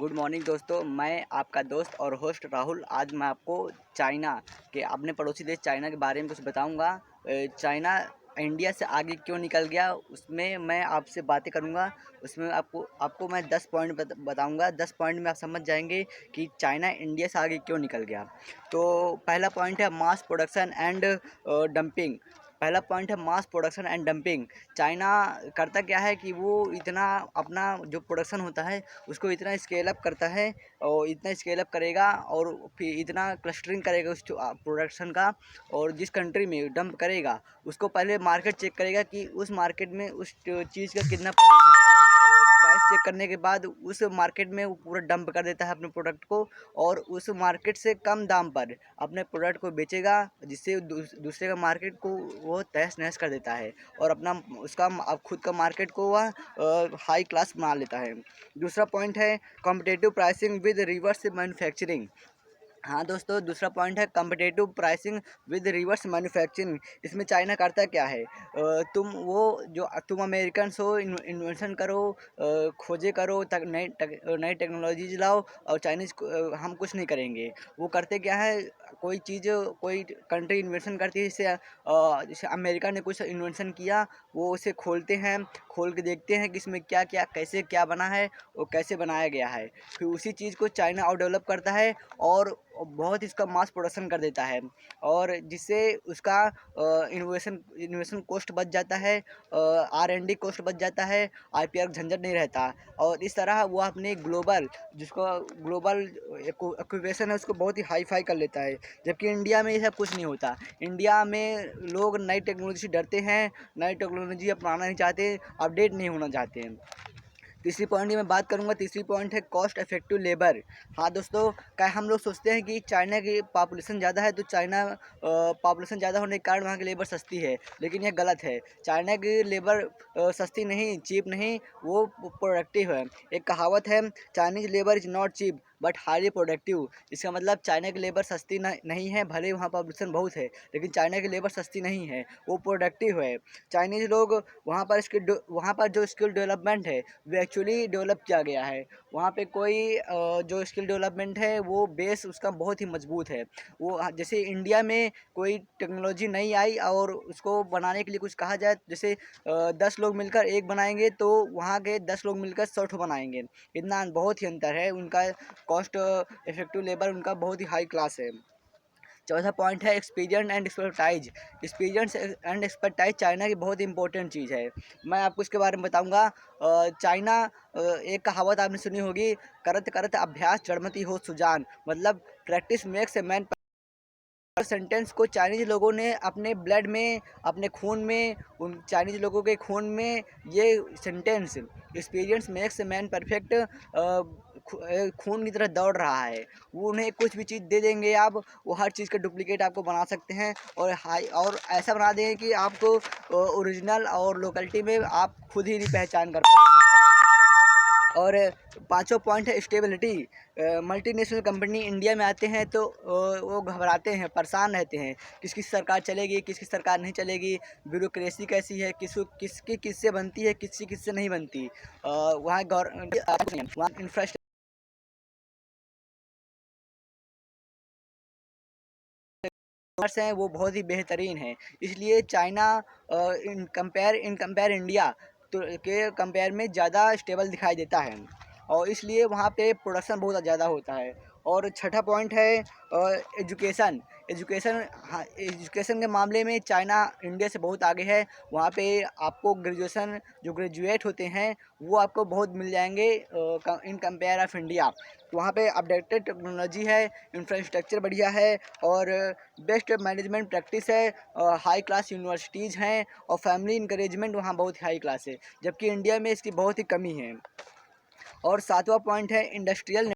Good morning दोस्तों, मैं आपका दोस्त और होस्ट राहुल। आज मैं आपको चाइना के अपने पड़ोसी देश चाइना के बारे में कुछ बताऊंगा। चाइना इंडिया से आगे क्यों निकल गया, उसमें मैं आपसे बातें करूंगा। उसमें आपको मैं 10 पॉइंट बताऊंगा। 10 पॉइंट में आप समझ जाएंगे कि चाइना इंडिया से आगे क्यों निकल गया। तो पहला पॉइंट है मास प्रोडक्शन एंड डंपिंग। पहला पॉइंट है mass production and dumping. China करता क्या है कि वो इतना अपना जो प्रोडक्शन होता है उसको इतना स्केल अप करता है, और इतना स्केल अप करेगा और फिर इतना क्लस्टरिंग करेगा उस प्रोडक्शन का। और जिस कंट्री में डंप करेगा उसको पहले मार्केट चेक करेगा कि उस मार्केट में उस चीज़ का कितना प्राइस चेक करने के बाद उस मार्केट में वो पूरा डंप कर देता है अपने प्रोडक्ट को, और उस मार्केट से कम दाम पर अपने प्रोडक्ट को बेचेगा, जिससे दूसरे का मार्केट को वो तहस नहस कर देता है और अपना उसका खुद का मार्केट को वह हाई क्लास बना लेता है। दूसरा पॉइंट है competitive pricing with reverse manufacturing. हाँ दोस्तों, दूसरा पॉइंट है competitive pricing with reverse manufacturing. इसमें चाइना करता क्या है, तुम अमेरिकन हो, इन्वेंशन करो, खोजे करो, तक नई टेक्नोलॉजीज लाओ, और चाइनीज़ हम कुछ नहीं करेंगे। वो करते क्या है, कोई चीज़ कोई कंट्री इन्वेंशन करती है, जैसे अमेरिका ने कुछ इन्वेंशन किया, वो उसे खोलते हैं, खोल के देखते हैं कि इसमें क्या क्या कैसे क्या बना है और कैसे बनाया गया है। फिर उसी चीज़ को चाइना और डेवलप करता है और बहुत इसका मास प्रोडक्शन कर देता है, और जिससे उसका इन्वेशन कॉस्ट बच जाता है, R&D कॉस्ट बच जाता है, IPR झंझट नहीं रहता। और इस तरह वो अपने जिसको ग्लोबल एक्विपेशन है उसको बहुत ही हाई फाई कर लेता है। जबकि इंडिया में ये सब कुछ नहीं होता। इंडिया में लोग नई टेक्नोलॉजी से डरते हैं, नई टेक्नोलॉजी अपनाना नहीं चाहते, अपडेट नहीं होना चाहते हैं। तीसरी पॉइंट की मैं बात करूंगा। तीसरी पॉइंट है कॉस्ट इफेक्टिव लेबर। हाँ दोस्तों, क्या हम लोग सोचते हैं कि चाइना की पॉपुलेशन ज़्यादा है तो चाइना पॉपुलेशन ज़्यादा होने के कारण वहाँ की लेबर सस्ती है, लेकिन यह गलत है। चाइना की लेबर सस्ती नहीं, चीप नहीं, वो प्रोडक्टिव है। एक कहावत है, Chinese labour is not cheap but highly productive. इसका मतलब चाइना की लेबर सस्ती नहीं है, भले वहाँ पॉपुलेशन बहुत है, लेकिन चाइना की लेबर सस्ती नहीं है, वो प्रोडक्टिव है। चाइनीज़ लोग वहाँ पर जो स्किल डेवलपमेंट है वो एक्चुअली डेवलप किया गया है। वहाँ पे कोई जो स्किल डेवलपमेंट है वो बेस उसका बहुत ही मजबूत है। जैसे इंडिया में कोई टेक्नोलॉजी नहीं आई और उसको बनाने के लिए कुछ कहा जाए, जैसे 10 लोग मिलकर एक बनाएंगे तो वहाँ के 10 लोग मिलकर 100 ठो बनाएंगे। इतना बहुत ही अंतर है, उनका कॉस्ट इफेक्टिव लेबर उनका बहुत ही हाई क्लास है। चौथा पॉइंट है experience and expertise. Experience and expertise China की बहुत इंपॉर्टेंट चीज़ है। मैं आपको इसके बारे में बताऊंगा। चाइना, एक कहावत आपने सुनी होगी, करत करत अभ्यास जड़मति हो सुजान, मतलब practice makes a man. Sentence को चाइनीज लोगों ने अपने ब्लड में, अपने खून में, उन चाइनीज लोगों के खून में ये sentence experience makes a man perfect खून की तरह दौड़ रहा है। वो उन्हें कुछ भी चीज़ दे देंगे आप, वो हर चीज़ का डुप्लीकेट आपको बना सकते हैं, और ऐसा बना देंगे कि आपको ओरिजिनल और लोकलिटी में आप खुद ही नहीं पहचान कर। और पांचों पॉइंट है स्टेबिलिटी। मल्टीनेशनल कंपनी इंडिया में आते हैं तो वो घबराते हैं, परेशान रहते हैं, किसकी सरकार चलेगी, किसकी सरकार नहीं चलेगी, ब्यूरोक्रेसी कैसी है, किसकी किससे बनती है, किसकी किससे नहीं बनती। वहाँ वहाँ इंफ्रास्ट्रक्चर हैं वो बहुत ही बेहतरीन है। इसलिए चाइना इन कंपेयर इंडिया तो के कंपेयर में ज़्यादा स्टेबल दिखाई देता है, और इसलिए वहाँ पे प्रोडक्शन बहुत ज़्यादा होता है। और छठा पॉइंट है एजुकेशन। एजुकेशन, हाँ, एजुकेशन के मामले में चाइना इंडिया से बहुत आगे है। वहाँ पे आपको जो ग्रेजुएट होते हैं वो आपको बहुत मिल जाएंगे इन कंपेयर ऑफ इंडिया। तो वहाँ पे अपडेटेड टेक्नोलॉजी है, इंफ्रास्ट्रक्चर बढ़िया है, और बेस्ट मैनेजमेंट प्रैक्टिस है, हाई क्लास यूनिवर्सिटीज़ हैं, और फैमिली इंकरेजमेंट वहाँ बहुत हाई क्लास है, जबकि इंडिया में इसकी बहुत ही कमी है। और सातवां पॉइंट है इंडस्ट्रियल